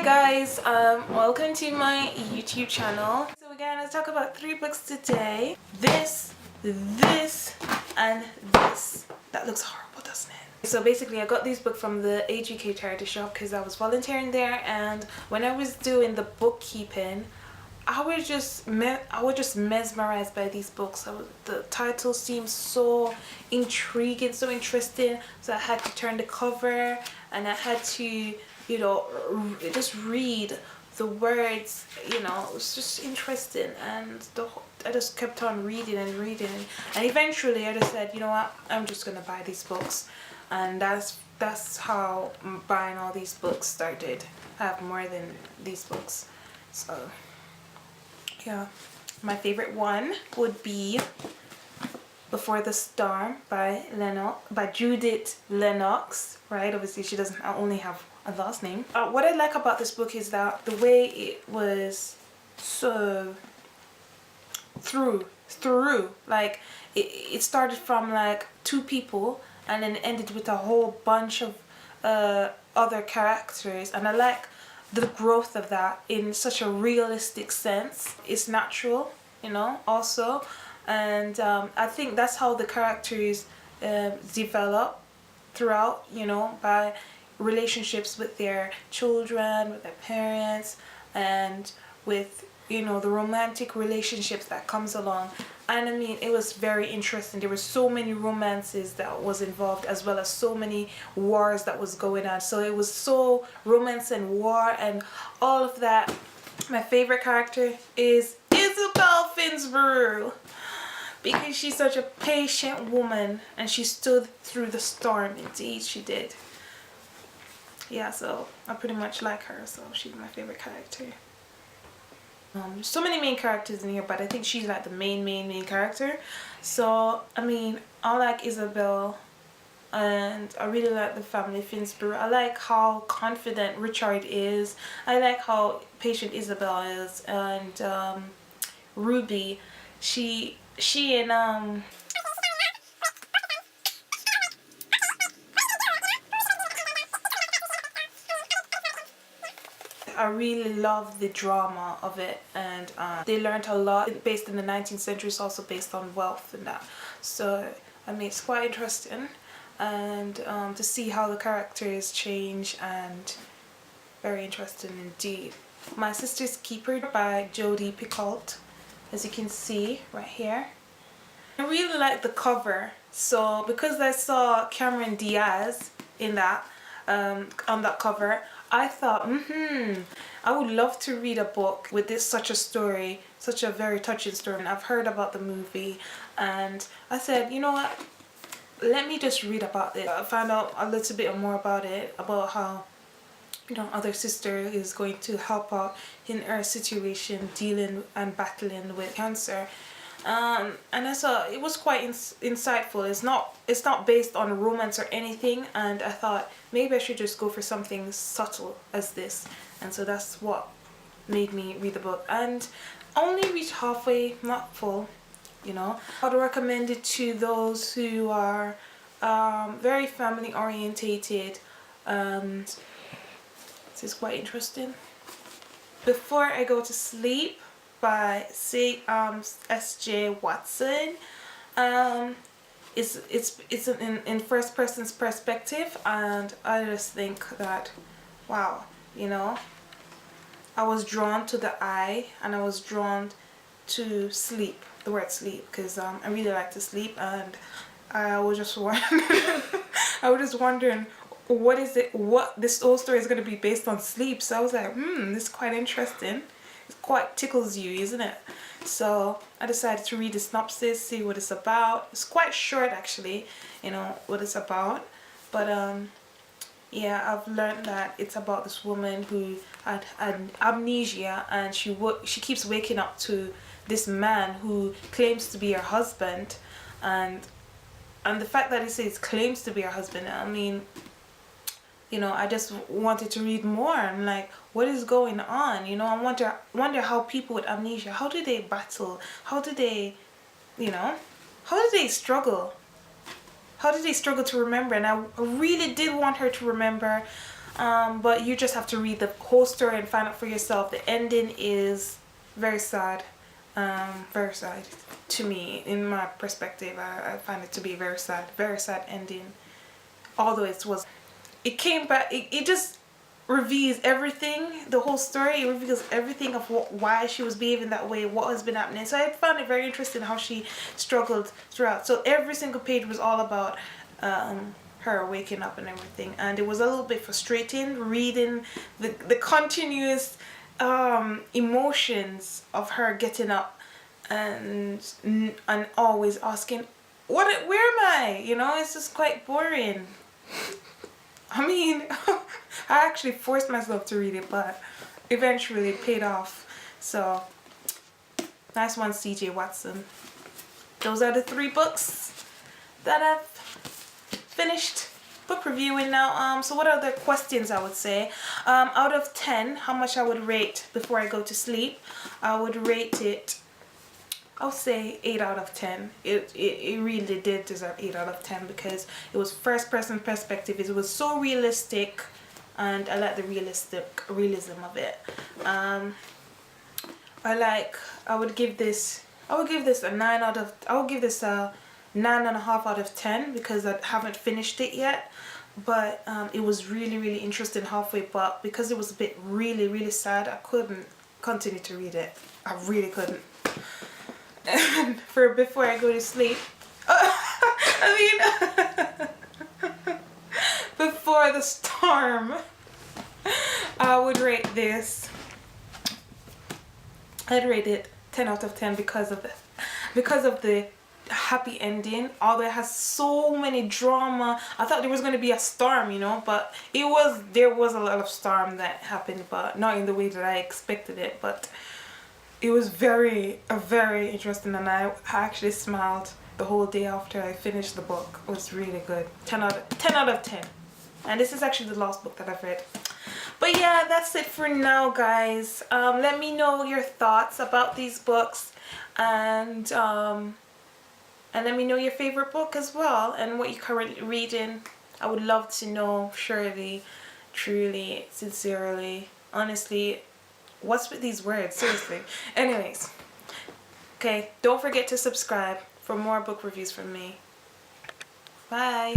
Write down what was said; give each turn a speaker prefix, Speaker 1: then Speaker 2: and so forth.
Speaker 1: Hi guys, welcome to my YouTube channel. So we're gonna talk about 3 books today. This, and this. That looks horrible, doesn't it? So basically I got these books from the AGK charity shop because I was volunteering there, and when I was doing the bookkeeping, I was just mesmerized by these books. The title seemed so intriguing, so interesting, so I had to turn the cover and I had to, just read the words. It was just interesting, and I just kept on reading and eventually I just said, you know what, I'm just gonna buy these books, and that's how buying all these books started. I have more than these books. So yeah, my favorite one would be Before the Storm by Judith Lennox, right? Obviously she doesn't only have a last name. What I like about this book is that the way it was so through like it started from like 2 people and then ended with a whole bunch of other characters, and I like the growth of that in such a realistic sense. It's natural, also, and I think that's how the characters develop throughout, by relationships with their children, with their parents, and with the romantic relationships that comes along. And I mean, it was very interesting. There were so many romances that was involved, as well as so many wars that was going on. So it was so romance and war and all of that. My favorite character is Isabel Finsbury, because she's such a patient woman and she stood through the storm. Indeed she did. Yeah, so I pretty much like her, so she's my favorite character. There's so many main characters in here, but I think she's like the main character. So I mean, I like Isabel, and I really like the family Finsbury. I like how confident Richard is. I like how patient Isabel is, and Ruby, she and I really love the drama of it, and they learned a lot. Based in the 19th century, it's also based on wealth and that. So I mean, it's quite interesting, and to see how the characters change, and very interesting indeed. My Sister's Keeper by Jodi Picoult, as you can see right here. I really like the cover. So because I saw Cameron Diaz in that on that cover, I thought, I would love to read a book with such a story, such a very touching story. And I've heard about the movie, and I said, you know what, let me just read about it. I found out a little bit more about it, about how other sister is going to help out in her situation, dealing and battling with cancer. And I saw it was quite insightful. It's not based on romance or anything, and I thought maybe I should just go for something subtle as this, and so that's what made me read the book. And I only reached halfway, not full. I would recommend it to those who are very family orientated, and this is quite interesting. Before I Go to Sleep by S.J. Watson. It's in first person's perspective, and I just think that, wow, I was drawn to the eye, and I was drawn to sleep, the word sleep, because I really like to sleep, and I was just wondering what this whole story is going to be based on sleep. So I was like, this is quite interesting. It quite tickles you, isn't it? So I decided to read the synopsis, see what it's about. It's quite short actually, what it's about. But yeah, I've learned that it's about this woman who had amnesia, and she keeps waking up to this man who claims to be her husband, and the fact that it says claims to be her husband, I mean, I just wanted to read more. I'm like, what is going on? I wonder how people with amnesia, how do they battle? How do they, how do they struggle? How did they struggle to remember? And I really did want her to remember. but you just have to read the whole story and find out for yourself. The ending is very sad. Very sad to me. In my perspective, I find it to be very sad ending. Although it came back, it just reveals everything, the whole story. It reveals everything of why she was behaving that way, what has been happening. So I found it very interesting how she struggled throughout. So every single page was all about her waking up and everything, and it was a little bit frustrating reading the continuous emotions of her getting up and always asking, where am I? You know, it's just quite boring. I mean, I actually forced myself to read it, but eventually it paid off. So, nice one, CJ Watson. Those are the 3 books that I've finished book reviewing now. So what are the questions I would say? Out of 10, how much I would rate before I go to sleep? I would rate it, I'll say 8 out of 10. It really did deserve 8 out of 10 because it was first person perspective. It was so realistic, and I like the realism of it. I would give this a 9 out of, I would give this a 9.5 out of 10 because I haven't finished it yet. But it was really interesting halfway, but because it was a bit really sad, I couldn't continue to read it. I really couldn't. And for before I go to sleep, before the storm, I would rate this. I'd rate it 10 out of 10 because of the happy ending. Although it has so many drama, I thought there was going to be a storm, you know, but there was a lot of storm that happened, but not in the way that I expected it. But it was very interesting, and I actually smiled the whole day after I finished the book. It was really good. 10 out of 10. And this is actually the last book that I've read. But yeah, that's it for now, guys. Let me know your thoughts about these books, and let me know your favorite book as well, and what you're currently reading. I would love to know, surely, truly, sincerely, honestly. What's with these words? Seriously. Anyways. Okay, don't forget to subscribe for more book reviews from me. Bye.